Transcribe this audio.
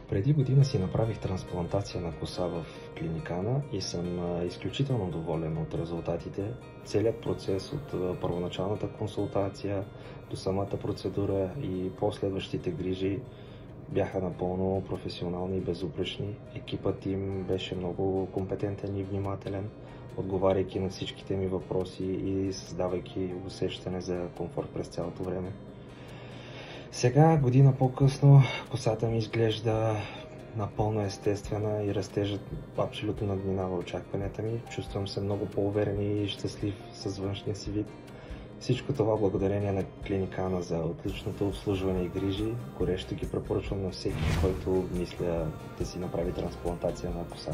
Преди година си направих трансплантация на коса в Клиникана и съм изключително доволен от резултатите. Целият процес от първоначалната консултация до самата процедура и последващите грижи бяха напълно професионални и безупречни. Екипът им беше много компетентен и внимателен, отговаряйки на всичките ми въпроси и създавайки усещане за комфорт през цялото време. Сега, година по-късно, косата ми изглежда напълно естествена и растежът абсолютно надминава очакванията ми. Чувствам се много по-уверен и щастлив с външния си вид. Всичко това благодарение на Клиникана за отличното обслужване и грижи. Горещо ги препоръчвам на всеки, който мисля да си направи трансплантация на коса.